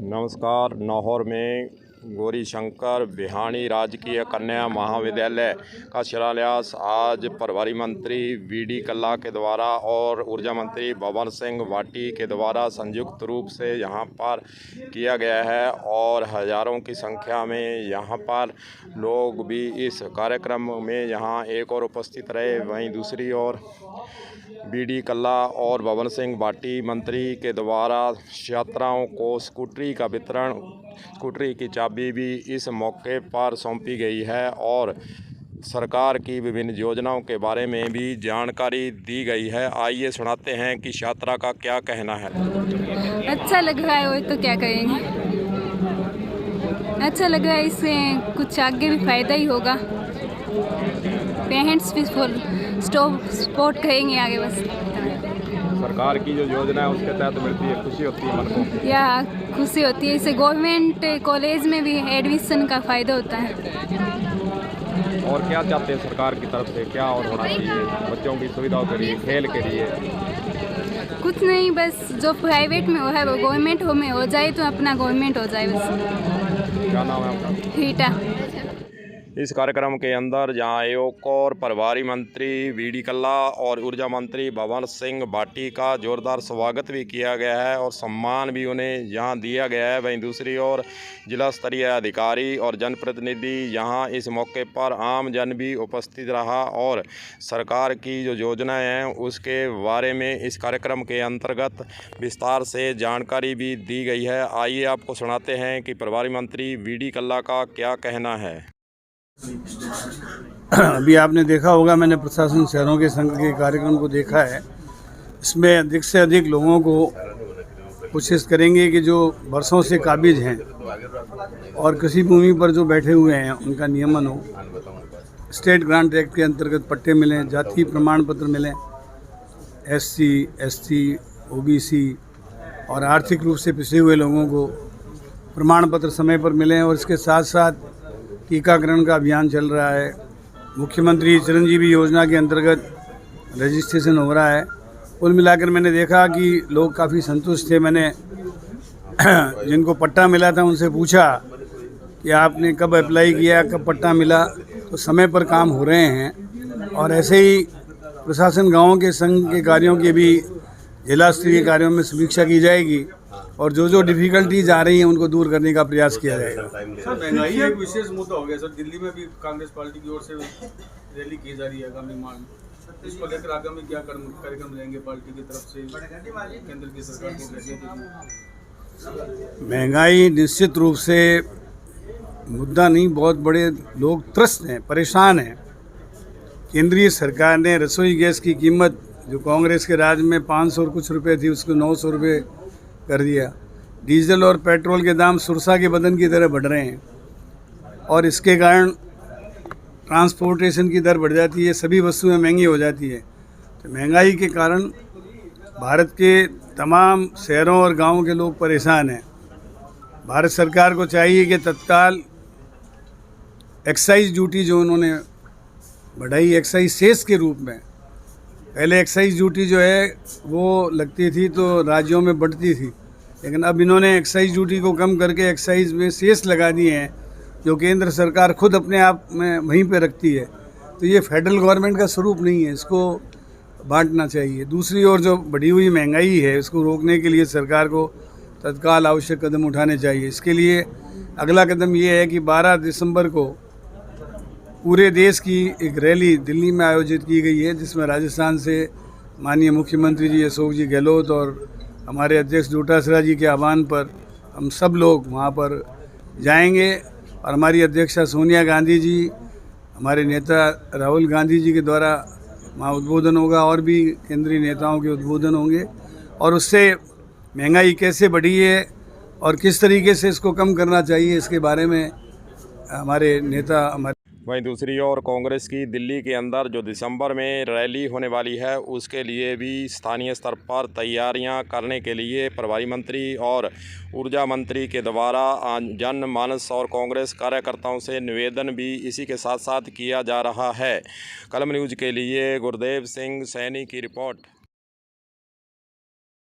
नमस्कार। नाहौर में गौरी शंकर बिहाणी राजकीय कन्या महाविद्यालय का शिलान्यास आज प्रभारी मंत्री वीडी कल्ला के द्वारा और ऊर्जा मंत्री बबन सिंह भाटी के द्वारा संयुक्त रूप से यहां पर किया गया है और हज़ारों की संख्या में यहां पर लोग भी इस कार्यक्रम में यहां एक और उपस्थित रहे। वहीं दूसरी ओर वीडी कल्ला और बबन सिंह भाटी मंत्री के द्वारा छात्राओं को स्कूटरी का वितरण, स्कूटरी की चाबी भी इस मौके पर सौंपी गई है और सरकार की विभिन्न योजनाओं के बारे में भी जानकारी दी गई है। आइए सुनाते हैं कि छात्रा का क्या कहना है। अच्छा लग रहा है, वही तो क्या कहेंगे, अच्छा लग रहा है। इससे कुछ आगे भी फ़ायदा ही होगा। पेरेंट्स भी फुल सपोर्ट करेंगे आगे। बस सरकार की जो योजना है उसके तहत मिलती है, खुशी होती है मन को। या खुशी होती है। इससे गवर्नमेंट कॉलेज में भी एडमिशन का फ़ायदा होता है। और क्या चाहते हैं सरकार की तरफ से, क्या और होना चाहिए बच्चों की सुविधाओं के लिए, खेल के लिए? कुछ नहीं, बस जो प्राइवेट में हो है वो गवर्नमेंट में हो जाए तो अपना गवर्नमेंट हो जाए बस। क्या नाम है आपका? रीटा। इस कार्यक्रम के अंदर जहां एक और प्रभारी मंत्री वीडी कल्ला और ऊर्जा मंत्री बबन सिंह भाटी का जोरदार स्वागत भी किया गया है और सम्मान भी उन्हें यहां दिया गया है। वहीं दूसरी ओर जिला स्तरीय अधिकारी और जनप्रतिनिधि यहां इस मौके पर आम जन भी उपस्थित रहा और सरकार की जो योजनाएं हैं उसके बारे में इस कार्यक्रम के अंतर्गत विस्तार से जानकारी भी दी गई है। आइए आपको सुनाते हैं कि प्रभारी मंत्री वीडी कल्ला का क्या कहना है। अभी आपने देखा होगा, मैंने प्रशासन शहरों के संघ के कार्यक्रम को देखा है। इसमें अधिक से अधिक लोगों को कोशिश करेंगे कि जो वर्षों से काबिज हैं और कृषि भूमि पर जो बैठे हुए हैं उनका नियमन हो। स्टेट ग्रांट एक्ट के अंतर्गत पट्टे मिलें, जाति प्रमाण पत्र मिलें, SC, ST, OBC और आर्थिक रूप से पिछड़े हुए लोगों को प्रमाण पत्र समय पर मिलें। और इसके साथ साथ टीकाकरण का अभियान चल रहा है। मुख्यमंत्री चिरंजीवी योजना के अंतर्गत रजिस्ट्रेशन हो रहा है। कुल मिलाकर मैंने देखा कि लोग काफ़ी संतुष्ट थे। मैंने जिनको पट्टा मिला था उनसे पूछा कि आपने कब अप्लाई किया, कब पट्टा मिला, तो समय पर काम हो रहे हैं। और ऐसे ही प्रशासन गाँव के संघ के कार्यों की भी जिला स्तरीय कार्यों में समीक्षा की जाएगी और जो डिफिकल्टीज आ रही हैं उनको दूर करने का प्रयास किया जाएगा। सर, महंगाई एक विशेष मुद्दा हो गया सर। दिल्ली में भी कांग्रेस पार्टी की ओर से रैली की जा रही है आगामी माह में। इसको लेकर आगामी क्या कार्यक्रम रहेंगे पार्टी की तरफ से केंद्र की सरकार को? महंगाई निश्चित रूप से मुद्दा नहीं, बहुत बड़े लोग त्रस्त हैं, परेशान हैं। केंद्रीय सरकार ने रसोई गैस की कीमत जो कांग्रेस के राज में 500 और कुछ रुपये थी उसको 900 रुपये कर दिया। डीजल और पेट्रोल के दाम सुरसा के बदन की तरह बढ़ रहे हैं और इसके कारण ट्रांसपोर्टेशन की दर बढ़ जाती है, सभी वस्तुएं महंगी हो जाती है। तो महंगाई के कारण भारत के तमाम शहरों और गांवों के लोग परेशान हैं। भारत सरकार को चाहिए कि तत्काल एक्साइज ड्यूटी जो उन्होंने बढ़ाई, एक्साइज सेस के रूप में, पहले एक्साइज ड्यूटी जो है वो लगती थी तो राज्यों में बढ़ती थी, लेकिन अब इन्होंने एक्साइज ड्यूटी को कम करके एक्साइज में सेस लगा दिए हैं जो केंद्र सरकार खुद अपने आप में वहीं पे रखती है। तो ये फेडरल गवर्नमेंट का स्वरूप नहीं है, इसको बांटना चाहिए। दूसरी ओर जो बढ़ी हुई महंगाई है उसको रोकने के लिए सरकार को तत्काल आवश्यक कदम उठाने चाहिए। इसके लिए अगला कदम ये है कि 12 दिसंबर को पूरे देश की एक रैली दिल्ली में आयोजित की गई है जिसमें राजस्थान से माननीय मुख्यमंत्री जी अशोक जी गहलोत और हमारे अध्यक्ष डोटासरा जी के आह्वान पर हम सब लोग वहां पर जाएंगे और हमारी अध्यक्षा सोनिया गांधी जी, हमारे नेता राहुल गांधी जी के द्वारा वहाँ उद्बोधन होगा और भी केंद्रीय नेताओं के उद्बोधन होंगे और उससे महंगाई कैसे बढ़ी है और किस तरीके से इसको कम करना चाहिए इसके बारे में हमारे नेता वहीं दूसरी ओर कांग्रेस की दिल्ली के अंदर जो दिसंबर में रैली होने वाली है उसके लिए भी स्थानीय स्तर पर तैयारियां करने के लिए प्रभारी मंत्री और ऊर्जा मंत्री के द्वारा जनमानस और कांग्रेस कार्यकर्ताओं से निवेदन भी इसी के साथ साथ किया जा रहा है। कलम न्यूज़ के लिए गुरदेव सिंह सैनी की रिपोर्ट।